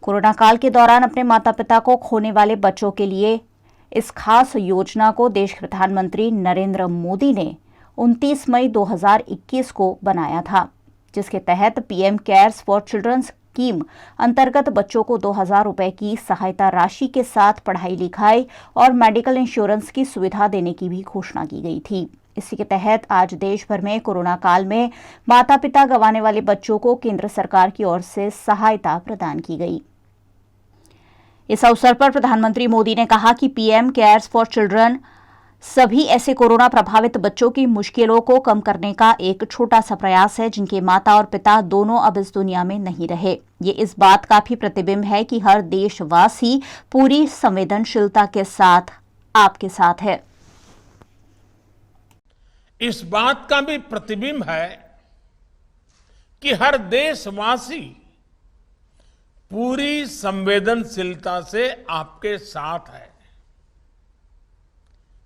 Corona काल के दौरान अपने माता पिता को खोने वाले बच्चों के लिए इस खास योजना को देश के प्रधानमंत्री नरेंद्र मोदी ने 29 मई 2021 को बनाया था, जिसके तहत PM cares for children scheme अंतर्गत बच्चों को 2000 रुपए की सहायता राशि के साथ पढ़ाई लिखाई और मेडिकल इंश्योरेंस की सुविधा देने की भी घोषणा की गई थी। इसी के तहत आज देश भर में कोरोना काल में माता पिता गंवाने वाले बच्चों को केंद्र सरकार की ओर से सहायता प्रदान की गई। इस अवसर पर प्रधानमंत्री मोदी ने कहा कि पीएम केयर्स फॉर चिल्ड्रन सभी ऐसे कोरोना प्रभावित बच्चों की मुश्किलों को कम करने का एक छोटा सा प्रयास है जिनके माता और पिता दोनों अब इस दुनिया में नहीं रहे। ये इस बात का भी प्रतिबिंब है कि हर देशवासी पूरी संवेदनशीलता के साथ आपके साथ है। इस बात का भी प्रतिबिंब है कि हर देशवासी पूरी संवेदनशीलता से आपके साथ है।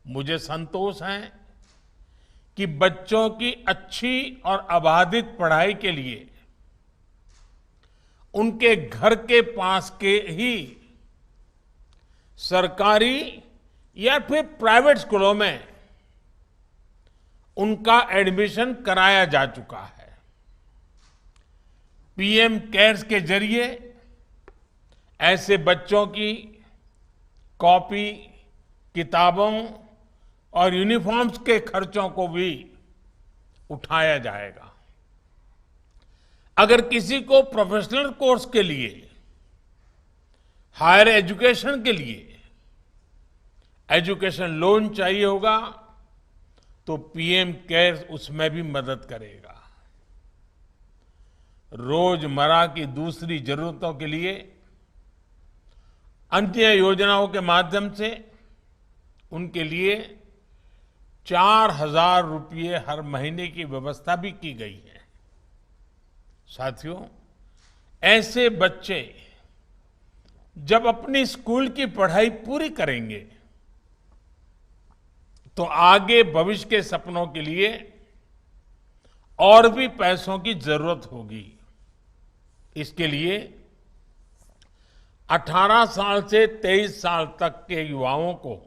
मुझे संतोष है कि बच्चों की अच्छी और अबाधित पढ़ाई के लिए उनके घर के पास के ही सरकारी या फिर प्राइवेट स्कूलों में उनका एडमिशन कराया जा चुका है। पीएम केयर्स के जरिए ऐसे बच्चों की कॉपी, किताबों और यूनिफॉर्म्स के खर्चों को भी उठाया जाएगा। अगर किसी को प्रोफेशनल कोर्स के लिए, हायर एजुकेशन के लिए एजुकेशन लोन चाहिए होगा तो पीएम केयर्स उसमें भी मदद करेगा। रोजमर्रा की दूसरी जरूरतों के लिए अन्य योजनाओं के माध्यम से उनके लिए 4000 रुपये हर महीने की व्यवस्था भी की गई है। साथियों, ऐसे बच्चे जब अपनी स्कूल की पढ़ाई पूरी करेंगे तो आगे भविष्य के सपनों के लिए और भी पैसों की जरूरत होगी। इसके लिए 18 साल से 23 साल तक के युवाओं को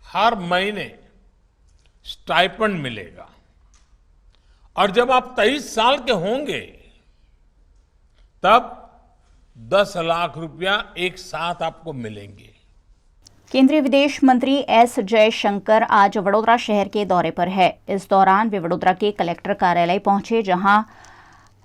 हर महीने स्टाइपेंड मिलेगा और जब आप 23 साल के होंगे तब 10 लाख रुपया एक साथ आपको मिलेंगे। केंद्रीय विदेश मंत्री एस जयशंकर आज वडोदरा शहर के दौरे पर है। इस दौरान वे वडोदरा के कलेक्टर कार्यालय पहुंचे, जहां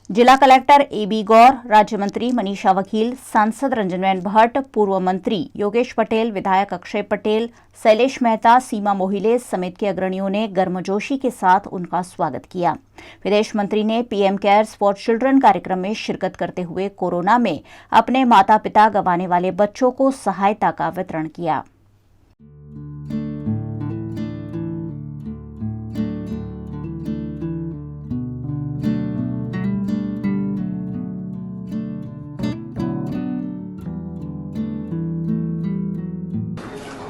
जिला कलेक्टर एबी गौर, राज्य मंत्री मनीषा वकील, सांसद रंजनबेन भट्ट, पूर्व मंत्री योगेश पटेल, विधायक अक्षय पटेल, शैलेश मेहता, सीमा मोहिले समेत के अग्रणियों ने गर्मजोशी के साथ उनका स्वागत किया। विदेश मंत्री ने पीएम केयर्स फॉर चिल्ड्रन कार्यक्रम में शिरकत करते हुए कोरोना में अपने माता पिता गंवाने वाले बच्चों को सहायता का वितरण किया।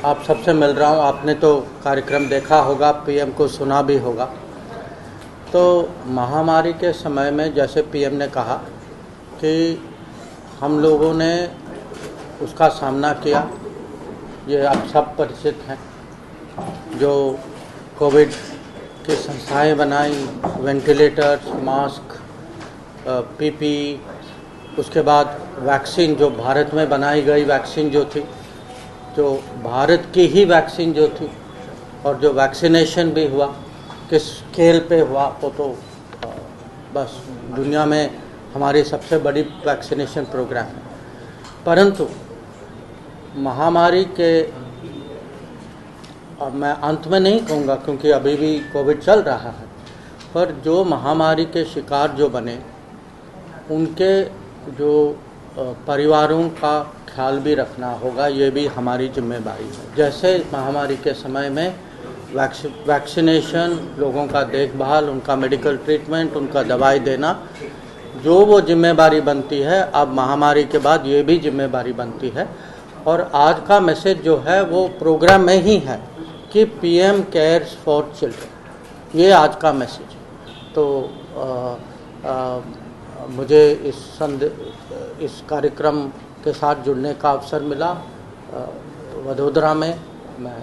आप सबसे मिल रहा हूँ। आपने तो कार्यक्रम देखा होगा, पीएम को सुना भी होगा। तो महामारी के समय में जैसे पीएम ने कहा कि हम लोगों ने उसका सामना किया, ये आप सब परिचित हैं। जो कोविड की संस्थाएं बनाई, वेंटिलेटर्स, मास्क, पीपीई, उसके बाद वैक्सीन जो भारत में बनाई गई वैक्सीन जो थी, जो भारत की ही वैक्सीन जो थी, और जो वैक्सीनेशन भी हुआ, किस स्केल पे हुआ वो तो बस दुनिया में हमारी सबसे बड़ी वैक्सीनेशन प्रोग्राम है। परंतु महामारी के, अब मैं अंत में नहीं कहूँगा क्योंकि अभी भी कोविड चल रहा है, पर जो महामारी के शिकार जो बने उनके जो परिवारों का ख्याल भी रखना होगा, ये भी हमारी जिम्मेदारी है। जैसे महामारी के समय में वैक्सीनेशन, लोगों का देखभाल, उनका मेडिकल ट्रीटमेंट, उनका दवाई देना, जो वो जिम्मेदारी बनती है, अब महामारी के बाद ये भी जिम्मेदारी बनती है। और आज का मैसेज जो है वो प्रोग्राम में ही है कि पीएम केयर्स फॉर चिल्ड्रन, ये आज का मैसेज है। तो मुझे इस कार्यक्रम के साथ जुड़ने का अवसर मिला। वडोदरा में मैं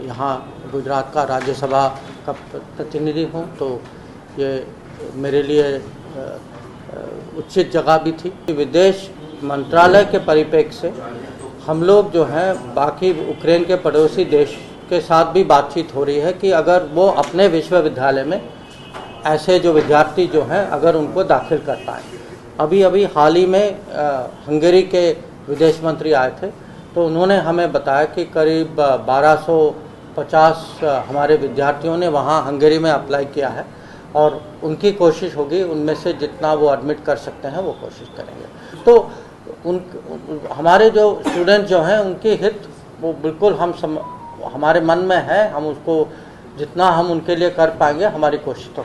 यहाँ गुजरात का राज्यसभा का प्रतिनिधि हूँ, तो ये मेरे लिए उचित जगह भी थी। विदेश मंत्रालय के परिप्रेक्ष्य से हम लोग जो हैं बाकी यूक्रेन के पड़ोसी देश के साथ भी बातचीत हो रही है कि अगर वो अपने विश्वविद्यालय में ऐसे जो विद्यार्थी जो हैं अगर उनको दाखिल कर पाएँ। अभी हाल ही में हंगरी के विदेश मंत्री आए थे, तो उन्होंने हमें बताया कि करीब 1250 हमारे विद्यार्थियों ने वहाँ हंगरी में अप्लाई किया है और उनकी कोशिश होगी उनमें से जितना वो एडमिट कर सकते हैं वो कोशिश करेंगे। तो हमारे जो स्टूडेंट जो हैं उनकी हित वो बिल्कुल हमारे मन में है, हम उसको जितना हम उनके लिए कर पाएंगे हमारी कोशिश तो